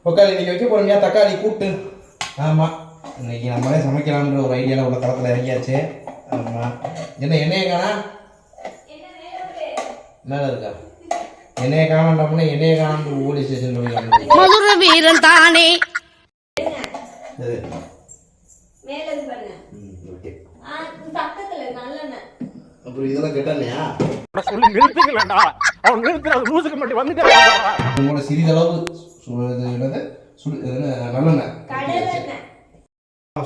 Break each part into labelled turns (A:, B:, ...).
A: உட்காந்து இன்னைக்கு வைக்க போறீங்க தக்காளி கூட்டு. ஆமாம், இன்னைக்கு நம்மளே சமைக்கலாம்ன்ற ஒரு ஐடியாவில் உள்ள களத்தில் இறங்கியாச்சு. ஆமாம், என்ன எண்ணெயை காணா மேலே இருக்கா? எண்ணெயை காணாண்டோம்னா எண்ணெயை காணாண்டு போலீஸ் ஸ்டேஷன்
B: மதுர வீரன் தானே.
A: அப்புறம் இதெல்லாம் கேட்டாலையா
C: சொல்லி நிறுத்துங்களா? அவன் நிறுத்துற லூசுக்கு மட்டும் வந்துட்டு
A: உங்களோட சிறிதளவு நல்லெண்ணெய்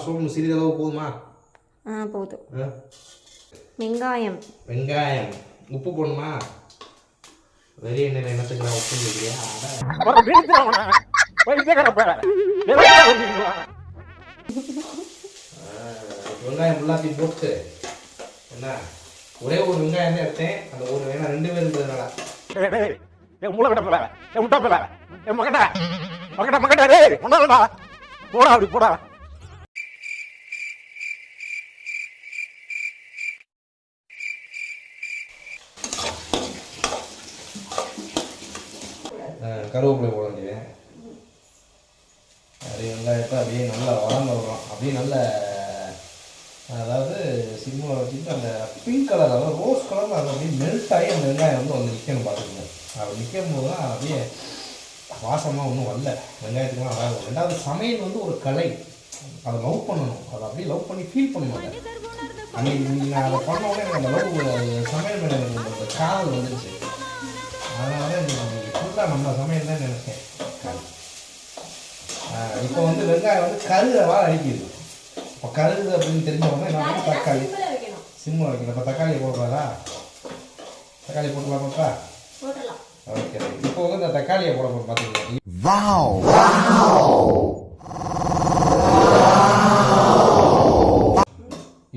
A: சோம்பு சிறிதளவு போதுமா?
B: போதும். வெங்காயம்
A: உப்பு போடணுமா? வெறிய எண்ணெயில் என்னத்துக்கு உப்பு கேட்குறியா? வெங்காயம் எல்லாத்தையும் போட்டு என்ன ஒரே ஒரு வெங்காயம் தான் எடுத்தேன். அந்த ஒரு வேணா 2 பேர் இருந்ததுனால
C: மூளை விட போல முட்டா போல மக்கட்டா மக்கட்டா மக்கட்டா ரே ஒன்னாடா போடா அப்படி போடா.
A: கருவேப்பிலை போட வேண்டியது. அப்படியே வெங்காயத்தை அப்படியே நல்லா வளர்ந்து விடுறோம். அப்படியே நல்ல அதாவது சிம்மில் வச்சுட்டு அந்த பிங்க் கலர் அதாவது ரோஸ் கலரில் அது அப்படியே மெல்ட் ஆகி அந்த வெங்காயம் வந்து நிற்கணும் பார்த்துக்கோங்க. அப்படி நிற்கும் போது தான் அப்படியே வாசமாக ஒன்றும் வரல, வெங்காயத்துக்குலாம் அழகாகும். ரெண்டாவது சமையல் வந்து ஒரு கலை, அதை லவ் பண்ணணும். அதை அப்படியே லவ் பண்ணி ஃபீல் பண்ணுவாங்க. அன்றைக்கி நீங்கள் அதை பண்ணோடனே எனக்கு அந்த லவ் சமையல் மேலே எனக்கு காதல் வந்துடுச்சு. அதனால தான் ஃபுல்லாக நம்ம சமையல் தான் நினைச்சேன். இப்போ வந்து வெங்காயம் வந்து கருகிறவா அடிக்கிது. இப்போ கருது அப்படின்னு தெரிஞ்சவொடனே என்ன பண்ணணும், தக்காளி சிம்மில் வைக்கணும். இப்போ தக்காளியை போடுறாரா? தக்காளி போட்டுக்கலாமாப்பா? ஓகே, இப்போ வந்து இந்த தக்காளியை போட போகிறோம் பார்த்துக்கலாம்.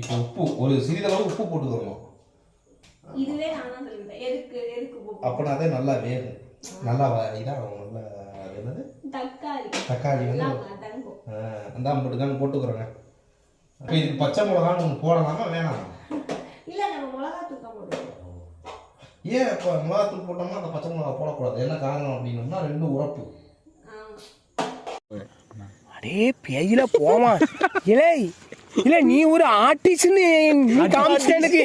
A: இப்போ உப்பு ஒரு சிறிதளவு உப்பு போட்டுக்கிறோம். அப்படின்னா தான் நல்லா வேகும், நல்லா இதாகும். நல்லா என்னது தக்காளி வந்து அந்த மட்டும் தாங்க போட்டுக்கிறோங்க. இப்போ இதுக்கு பச்சை மிளகான்னு ஒன்று போடலாமா வேணாம்? ஏன் இப்போ மிளகாத்தூள் போட்டோம்னா அந்த பச்சை மிளகா போடக்கூடாது? என்ன காரணம் அப்படின்னோம்னா 2 உரப்பு.
D: அடே பேயில போமா இல்லை இல்லை, நீ ஒரு ஆர்டிஸ்ட்னு நீ காமிச்சிட்ட எனக்கு.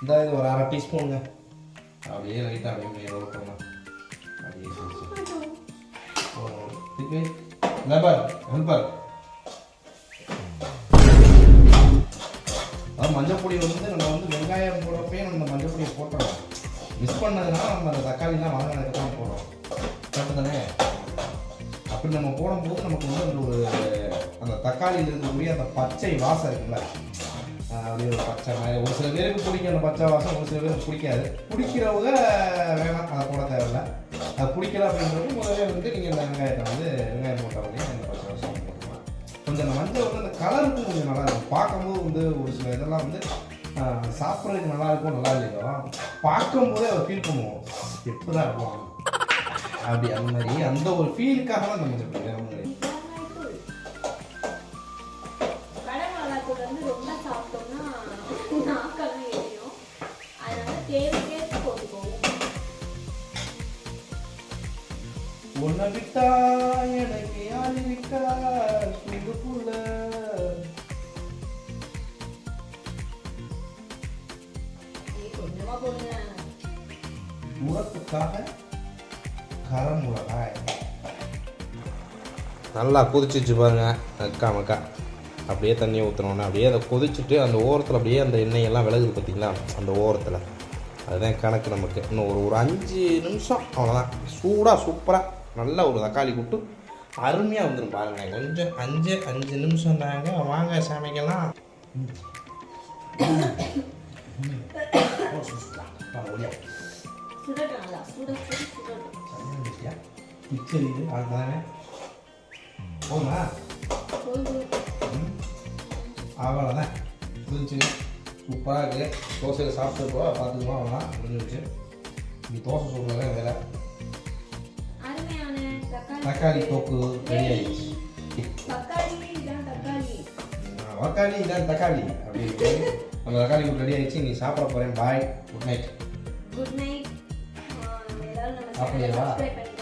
A: இந்த இது ஒரு 1/2 டீஸ்பூனுங்க. அப்படியே லைட்டாக அப்படியே ரோல் பண்ணலாம். அப்படியே ஹெல்பர் அதாவது மஞ்சள் பொடி வந்து நம்ம வந்து வெங்காயம் போடுறப்பே நம்ம மஞ்சள் பொடியை போட்டுறோம். மிஸ் பண்ணதுனால நம்ம அந்த தக்காளிலாம் வதங்கினதுக்கு தான் போடுறோம். கரெக்டு தானே? அப்படி நம்ம போடும்போது நமக்கு வந்து அந்த ஒரு அந்த தக்காளியில் இருக்கக்கூடிய அந்த பச்சை வாசம் இருக்குல்ல, அப்படியே ஒரு பச்சை மாதிரி ஒரு சில பேருக்கு பிடிக்கும் அந்த பச்சை வாசம், ஒரு சில பேருக்கு பிடிக்காது. பிடிக்கிறவங்க வேணாம், அதை போட தேவையில்லை. அது பிடிக்கல அப்படின்றது முதலே வந்து நீங்கள் இந்த வெங்காயத்தை வந்து வெங்காயம் போட்டவங்களே அந்த பச்சை வாசம் போட்டுக்கலாம். கொஞ்சம் அந்த மஞ்சள் வந்து அந்த கலருக்கும் கொஞ்சம் நல்லா இருக்கும். பார்க்கும்போது வந்து ஒரு சில இதெல்லாம் வந்து சாப்பிட்றதுக்கு நல்லா இருக்கும், நல்லா இல்லையோ பார்க்கும்போதே அதை ஃபீல் பண்ணுவோம், எப்படி தான் இருக்கும் அப்படி. அந்த மாதிரி அந்த ஒரு ஃபீலுக்காக தான் நம்ம சொல்லுவோம். உன்னை விட்டா எனக்கு யாரு விட்டா சுடுப்புள்ள உரத்துக்காக கரமுளகாய் நல்லா கொதிச்சிச்சு பாருங்க. அக்கா மக்கா அப்படியே தண்ணியை ஊற்றுனோன்னே அப்படியே அதை கொதிச்சுட்டு அந்த ஓரத்தில் அப்படியே அந்த எண்ணெயெல்லாம் விலகுது பார்த்தீங்களா, அந்த ஓரத்தில். அதுதான் கணக்கு நமக்கு. இன்னும் ஒரு 5 நிமிஷம் அவ்வளோதான். சூடாக சூப்பராக நல்ல ஒரு தக்காளி கூட்டு அருமையாக வந்துடும் பாருங்க. கொஞ்சம் 5 நிமிஷம் தாங்க, வாங்க சமைக்கலாம்.
B: சுடட்டாங்களா சுடட்டும்
A: மிச்சர் இது அதுதானே போதுமா அவ்வளோதான் முடிஞ்சு சூப்பராக இருக்குது தோசையில் சாப்பிட்டு பார்த்துக்குமா அவ்வளோதான் முடிஞ்சிருச்சு இங்கே தோசை சுடுறதே வேலை
B: அருமையான
A: தக்காளி தொக்கு ரெடி ஆயிடுச்சு தக்காளி இதான் தக்காளி அப்படின்னு நம்ம தக்காளி கூட்டு ரெடி ஆயிடுச்சு நீ சாப்பிட போகிறேன் bye good night
B: good night
A: அப்படியா?
B: சப்ஸ்கிரைப் பண்ணி